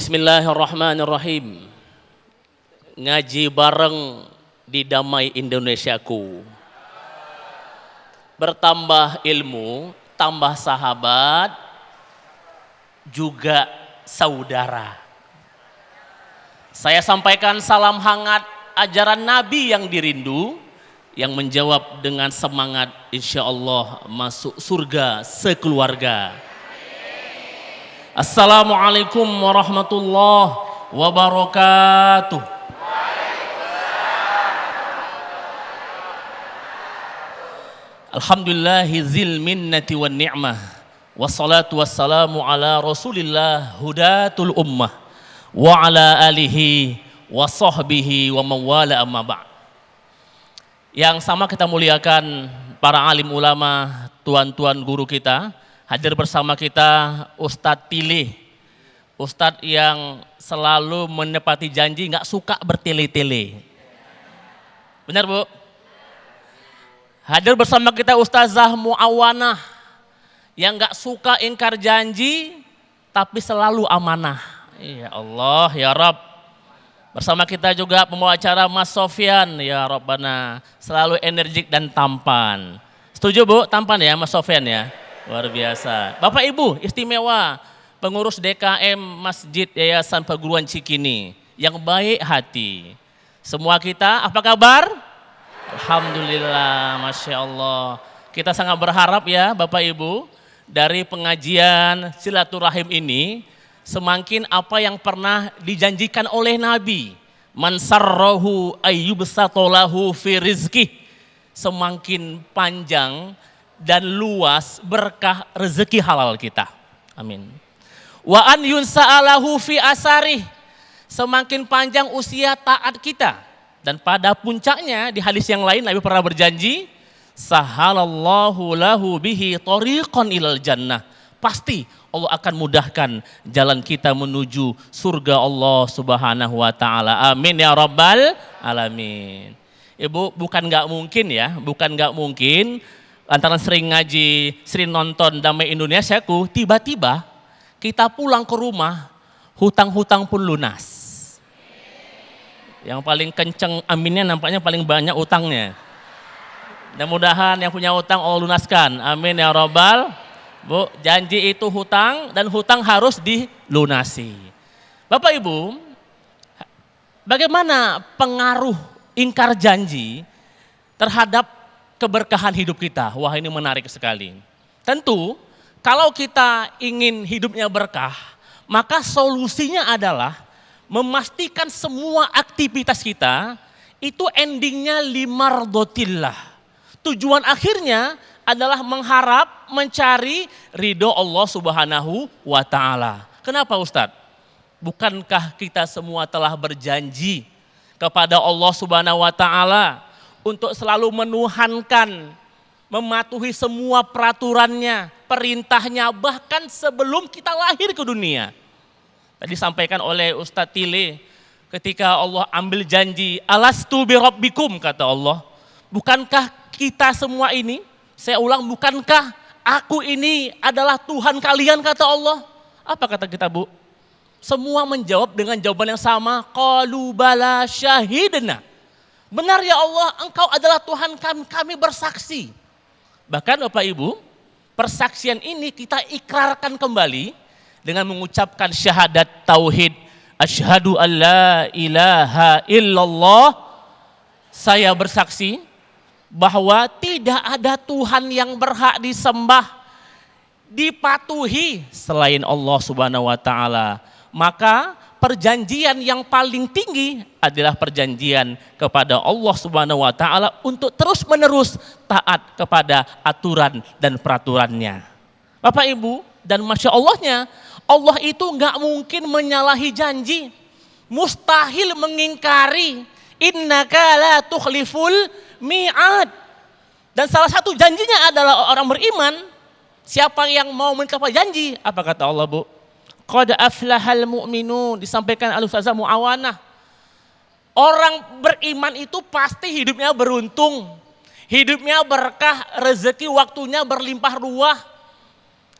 Bismillahirrahmanirrahim. Ngaji bareng di Damai Indonesiaku. Bertambah ilmu, tambah sahabat, juga saudara. Saya sampaikan salam hangat ajaran Nabi yang dirindu, yang menjawab dengan semangat insya Allah masuk surga sekeluarga. Assalamualaikum warahmatullahi wabarakatuh. Alhamdulillahi zil minnati wan ni'mah. Wassalatu wassalamu ala rasulillah hudatul ummah. Wa ala alihi wa sahbihi wa mawala amma ba'd. Yang sama kita muliakan para alim ulama, tuan-tuan guru kita. Hadir bersama kita Ustadz Tilih, Ustadz yang selalu menepati janji, nggak suka bertele-tele. Benar Bu? Hadir bersama kita Ustazah Muawanah yang nggak suka ingkar janji, tapi selalu amanah. Ya Allah, ya Rabb. Bersama kita juga pembawa acara Mas Sofyan, ya Rabbana, selalu energik dan tampan. Setuju Bu, tampan ya Mas Sofyan ya? Luar biasa. Bapak Ibu istimewa, pengurus DKM Masjid Yayasan Perguruan Cikini yang baik hati. Semua kita apa kabar? Alhamdulillah, Masya Allah. Kita sangat berharap ya Bapak Ibu, dari pengajian silaturahim ini semakin apa yang pernah dijanjikan oleh Nabi, man sarrahu ayyubsatolahu fi rizqih, semakin panjang dan luas berkah rezeki halal kita. Amin. Wa an yunsa'alahu fi asarih, semakin panjang usia taat kita. Dan pada puncaknya di hadis yang lain Nabi pernah berjanji, sahalallahu lahu bihi tariqan ilal jannah. Pasti Allah akan mudahkan jalan kita menuju surga Allah Subhanahu wa taala. Amin ya rabbal alamin. Ibu, bukan nggak mungkin ya, bukan nggak mungkin lantaran sering ngaji, sering nonton Damai Indonesiaku, tiba-tiba kita pulang ke rumah, hutang-hutang pun lunas. Yang paling kenceng aminnya nampaknya paling banyak utangnya. Mudah-mudahan yang punya utang Allah lunaskan. Amin ya rabbal. Bu, janji itu hutang dan hutang harus dilunasi. Bapak Ibu, bagaimana pengaruh ingkar janji terhadap keberkahan hidup kita? Wah, ini menarik sekali. Tentu kalau kita ingin hidupnya berkah, maka solusinya adalah memastikan semua aktivitas kita itu endingnya limardotillah. Tujuan akhirnya adalah mengharap, mencari ridho Allah Subhanahu wa ta'ala. Kenapa Ustadz? Bukankah kita semua telah berjanji kepada Allah Subhanahu wa ta'ala untuk selalu menuhankan, mematuhi semua peraturannya, perintahnya, bahkan sebelum kita lahir ke dunia. Tadi disampaikan oleh Ustadz Tilih, ketika Allah ambil janji, alastu birabbikum, kata Allah. Bukankah kita semua ini, saya ulang, bukankah aku ini adalah Tuhan kalian, kata Allah. Apa kata kita Bu? Semua menjawab dengan jawaban yang sama, qalu bala syahidna. Benar ya Allah, Engkau adalah Tuhan kami, kami bersaksi. Bahkan Bapak Ibu, persaksian ini kita ikrarkan kembali dengan mengucapkan syahadat tauhid. Asyhadu an la ilaha illallah. Saya bersaksi bahwa tidak ada Tuhan yang berhak disembah, dipatuhi selain Allah Subhanahu wa ta'ala. Maka perjanjian yang paling tinggi adalah perjanjian kepada Allah Subhanahu wa ta'ala untuk terus menerus taat kepada aturan dan peraturannya. Bapak Ibu, dan Masya Allahnya, Allah itu nggak mungkin menyalahi janji, mustahil mengingkari. Innaka la tukhliful mi'ad. Dan salah satu janjinya adalah orang beriman, siapa yang mau mencapai janji, apa kata Allah Bu? Qad aflahal mu'minun, disampaikan Al-Ustazah Muawanah. Orang beriman itu pasti hidupnya beruntung, hidupnya berkah, rezeki waktunya berlimpah ruah.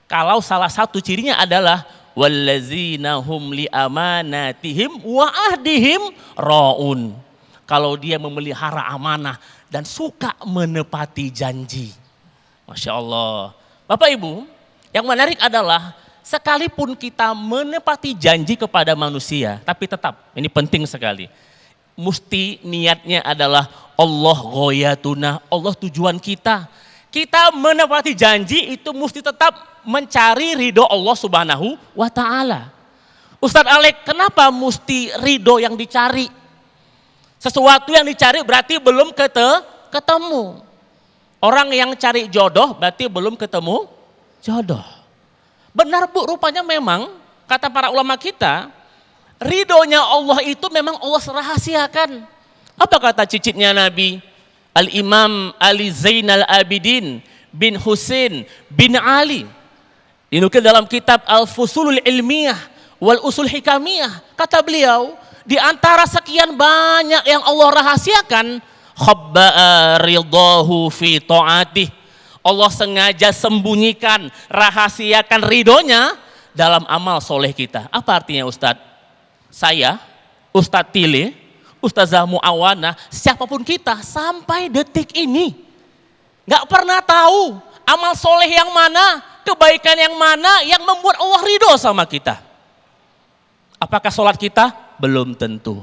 Kalau salah satu cirinya adalah wallazina hum li amanatihim wa ahdihim raun. Kalau dia memelihara amanah dan suka menepati janji. Masya Allah. Bapak Ibu, yang menarik adalah sekalipun kita menepati janji kepada manusia, tapi tetap, ini penting sekali. Mesti niatnya adalah Allah ghoyatuna, Allah tujuan kita. Kita menepati janji itu mesti tetap mencari ridho Allah Subhanahu wa ta'ala. Ustadz Alek, kenapa mesti ridho yang dicari? Sesuatu yang dicari berarti belum ketemu. Orang yang cari jodoh berarti belum ketemu jodoh. Benar Bu, rupanya memang kata para ulama kita, ridhonya Allah itu memang Allah rahasiakan. Apa kata cicitnya Nabi? Al-Imam Ali Zainal Abidin bin Husain bin Ali. Dinukil dalam kitab Al-Fusulul Ilmiyah wal Usul Hikamiyah. Kata beliau, di antara sekian banyak yang Allah rahasiakan, khabba'a ridahu fi ta'atih. Allah sengaja sembunyikan, rahasiakan ridhonya dalam amal soleh kita. Apa artinya Ustadz? Saya, Ustadz Tile, Ustazah Muawana, siapapun kita sampai detik ini gak pernah tahu amal soleh yang mana, kebaikan yang mana yang membuat Allah ridho sama kita. Apakah sholat kita? Belum tentu.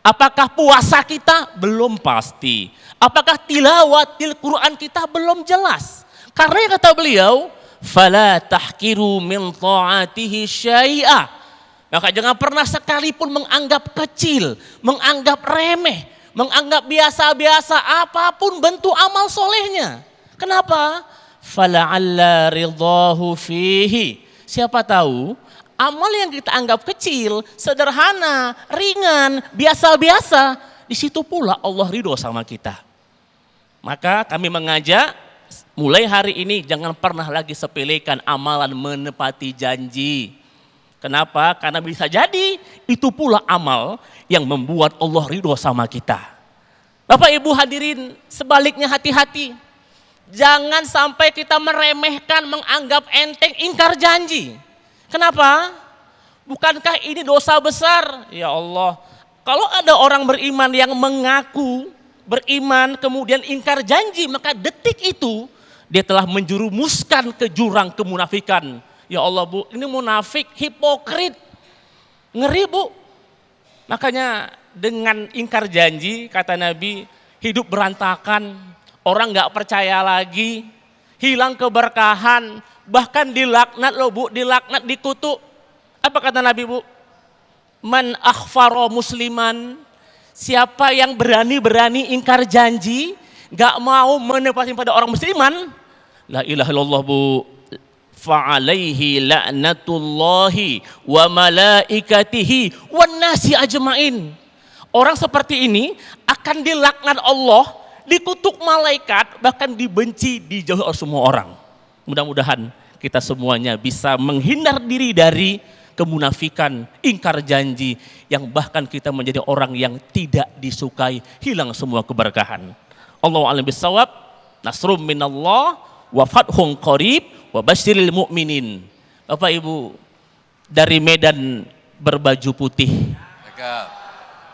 Apakah puasa kita? Belum pasti. Apakah tilawatil Quran kita? Belum jelas. Karena kata beliau, fala tahkiru min ta'atihi syai'a. Maka jangan pernah sekalipun menganggap kecil, menganggap remeh, menganggap biasa-biasa apapun bentuk amal solehnya. Kenapa? Fala'alla ridahu fihi. Siapa tahu amal yang kita anggap kecil, sederhana, ringan, biasa-biasa, di situ pula Allah ridho sama kita. Maka kami mengajak, mulai hari ini jangan pernah lagi sepelekan amalan menepati janji. Kenapa? Karena bisa jadi itu pula amal yang membuat Allah ridho sama kita. Bapak Ibu hadirin, sebaliknya hati-hati. Jangan sampai kita meremehkan, menganggap enteng, ingkar janji. Kenapa? Bukankah ini dosa besar? Ya Allah, kalau ada orang beriman yang mengaku beriman kemudian ingkar janji, maka detik itu dia telah menjerumuskan ke jurang kemunafikan. Ya Allah Bu, ini munafik, hipokrit, ngeri Bu. Makanya dengan ingkar janji, kata Nabi, hidup berantakan, orang gak percaya lagi, hilang keberkahan, bahkan dilaknat loh Bu, dilaknat, dikutuk. Apa kata Nabi Bu? Man akhfaro musliman, siapa yang berani-berani ingkar janji, gak mau menepati pada orang musliman, la ilaha illallah Bu, fa'alaihi la'natullahi wa malaikatihi wan nasi ajmain. Orang seperti ini akan dilaknat Allah, dikutuk malaikat, bahkan dibenci, dijauhi oleh semua orang. Mudah-mudahan kita semuanya bisa menghindar diri dari kemunafikan, ingkar janji, yang bahkan kita menjadi orang yang tidak disukai, hilang semua keberkahan. Allahu a'lam bissawab. Nasrum minallah wa fathun qarib wa basyiril mu'minin. Bapak Ibu dari Medan berbaju putih,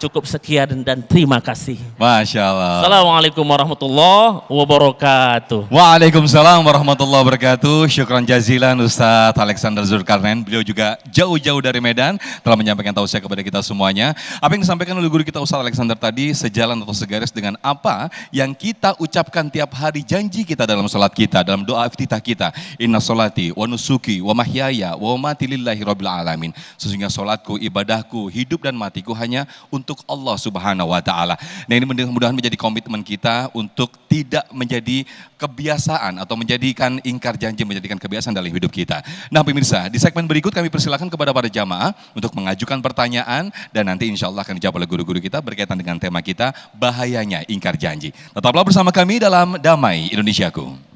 cukup sekian dan terima kasih. Masya Allah. Assalamualaikum warahmatullahi wabarakatuh. Waalaikumsalam warahmatullahi wabarakatuh. Syukran jazilan Ustadz Alexander Zulkarnain. Beliau juga jauh-jauh dari Medan telah menyampaikan tausiah kepada kita semuanya. Apa yang disampaikan oleh guru kita Ustadz Alexander tadi sejalan atau segaris dengan apa yang kita ucapkan tiap hari, janji kita dalam sholat kita, dalam doa iftitah kita. Inna sholati wa nusuki wa mahyaya wa mamati lillahi rabbil alamin. Sesungguhnya sholatku, ibadahku, hidup dan matiku hanya untuk Allah Subhanahu wa ta'ala. Nah, ini mudah-mudahan menjadi komitmen kita untuk tidak menjadi kebiasaan atau menjadikan ingkar janji menjadikan kebiasaan dalam hidup kita. Nah pemirsa, di segmen berikut kami persilakan kepada para jamaah untuk mengajukan pertanyaan dan nanti insya Allah akan dijawab oleh guru-guru kita berkaitan dengan tema kita, bahayanya ingkar janji. Tetaplah bersama kami dalam Damai Indonesiaku.